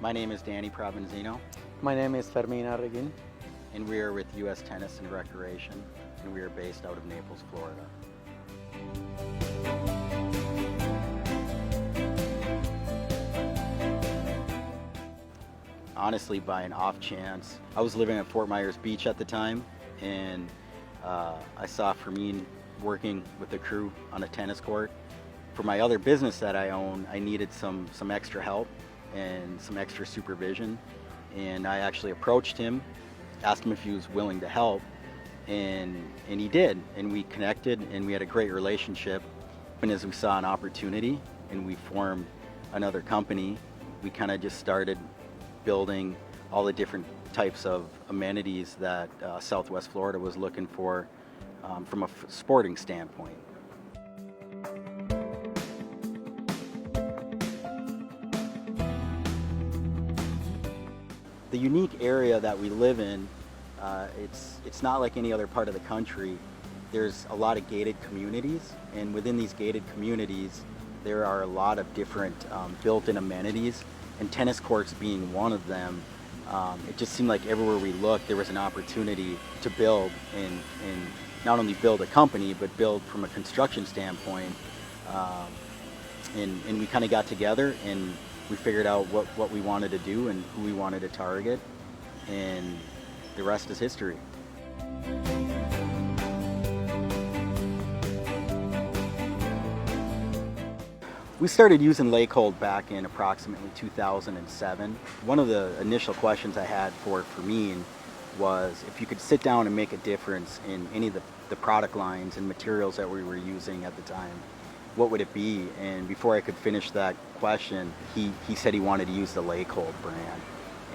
My name is Danny Provinzino, My name is Fermin Arreguin. and we are with U.S. Tennis and Recreation, and we are based out of Naples, Florida. Honestly, by an off chance, I was living at Fort Myers Beach at the time, and I saw Fermin working with the crew on a tennis court. For my other business that I own, I needed some extra help and some extra supervision, and I actually approached him, asked him if he was willing to help, and he did, and we connected, and we had a great relationship. And as we saw an opportunity and we formed another company, we kind of just started building all the different types of amenities that Southwest Florida was looking for from a sporting standpoint. The unique area that we live in, it's not like any other part of the country. There's a lot of gated communities, and within these gated communities, there are a lot of different built-in amenities, and tennis courts being one of them. It just seemed like everywhere we looked, there was an opportunity to build and not only build a company, but build from a construction standpoint. And we kind of got together and we figured out what we wanted to do and who we wanted to target, and the rest is history. We started using Laykold back in approximately 2007. One of the initial questions I had for Fermin was if you could sit down and make a difference in any of the product lines and materials that we were using at the time, what would it be? And before I could finish that question, he said he wanted to use the Laykold brand.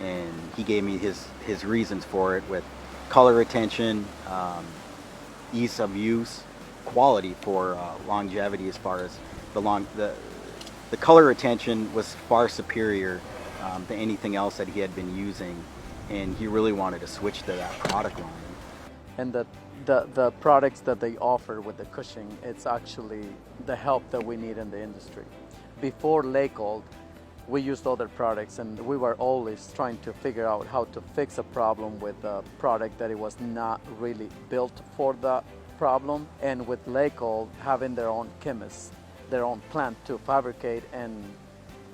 And he gave me his reasons for it with color retention, ease of use, quality for longevity as far as the color retention was far superior to anything else that he had been using, and he really wanted to switch to that product line. And the products that they offer with the cushioning, it's actually the help that we need in the industry. Before Laykold, we used other products, and we were always trying to figure out how to fix a problem with a product that it was not really built for the problem. And with Laykold having their own chemists, their own plant to fabricate and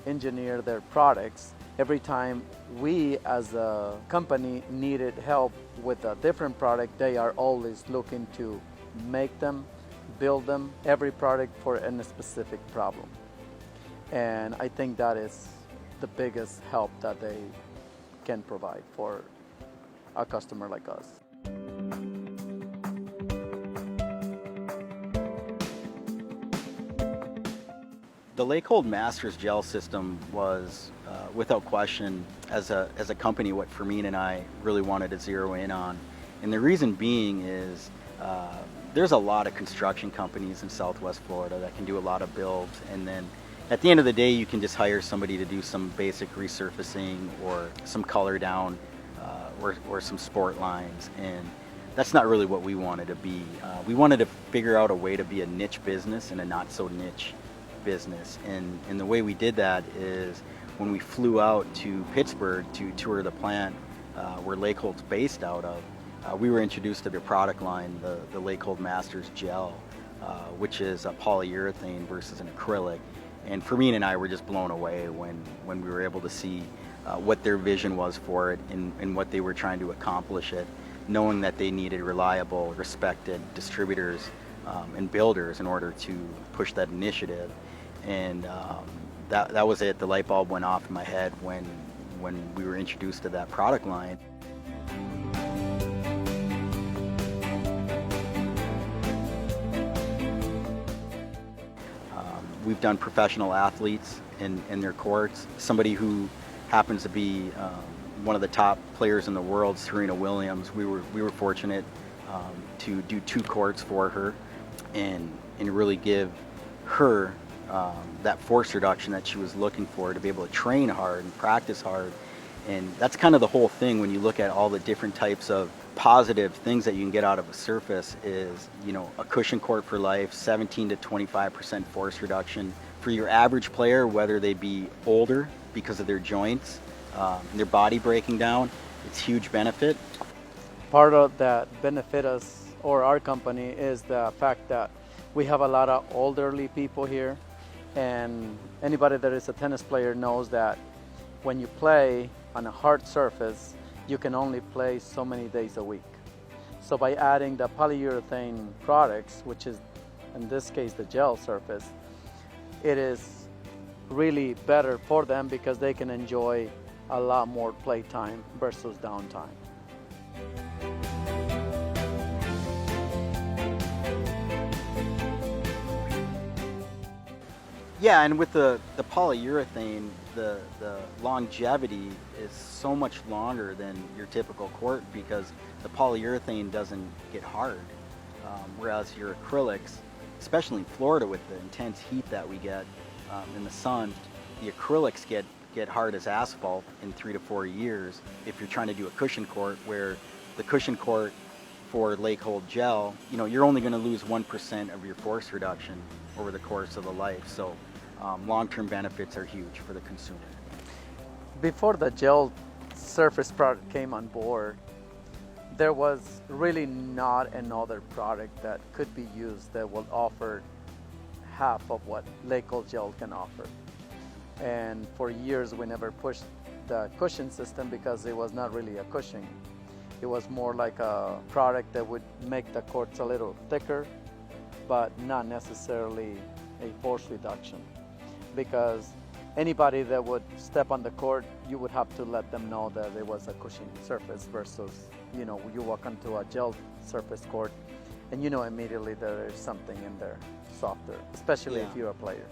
engineer their products, every time we as a company needed help with a different product, they are always looking to make them, build them, every product for a specific problem. And I think that is the biggest help that they can provide for a customer like us. The Laykold Masters gel system was, without question, as a company, what Fermin and I really wanted to zero in on. And the reason being is there's a lot of construction companies in Southwest Florida that can do a lot of builds, and then at the end of the day, you can just hire somebody to do some basic resurfacing or some color down or some sport lines, and that's not really what we wanted to be. We wanted to figure out a way to be a niche business and a not so niche business, and the way we did that is when we flew out to Pittsburgh to tour the plant where Laykold's based out of, we were introduced to their product line, the Laykold Masters gel, which is a polyurethane versus an acrylic. And Fermin and I were just blown away when we were able to see what their vision was for it and what they were trying to accomplish it, knowing that they needed reliable, respected distributors and builders in order to push that initiative. And that was it. The light bulb went off in my head when we were introduced to that product line. We've done professional athletes in their courts. Somebody who happens to be one of the top players in the world, Serena Williams. We were fortunate to do 2 courts for her and really give her that force reduction that she was looking for, to be able to train hard and practice hard. And that's kind of the whole thing when you look at all the different types of positive things that you can get out of a surface is, you know, a cushion court for life, 17 to 25% force reduction for your average player, whether they be older because of their joints their body breaking down. It's huge benefit. Part of that benefit us or our company is the fact that we have a lot of elderly people here, and anybody that is a tennis player knows that when you play on a hard surface, you can only play so many days a week. So by adding the polyurethane products, which is in this case the gel surface, it is really better for them because they can enjoy a lot more play time versus downtime. Yeah, and with the polyurethane, the longevity is so much longer than your typical court because the polyurethane doesn't get hard. Whereas your acrylics, especially in Florida with the intense heat that we get in the sun, the acrylics get hard as asphalt in 3 to 4 years if you're trying to do a cushion court, where the cushion court for Laykold gel, you're only going to lose 1% of your force reduction over the course of the life. So long-term benefits are huge for the consumer. Before the gel surface product came on board, there was really not another product that could be used that will offer half of what Laykold gel can offer. And for years we never pushed the cushion system because it was not really a cushion. It was more like a product that would make the courts a little thicker, but not necessarily a force reduction. Because anybody that would step on the court, you would have to let them know that it was a cushion surface versus, you walk onto a gel surface court and you know immediately there is something in there softer, especially if you're a player.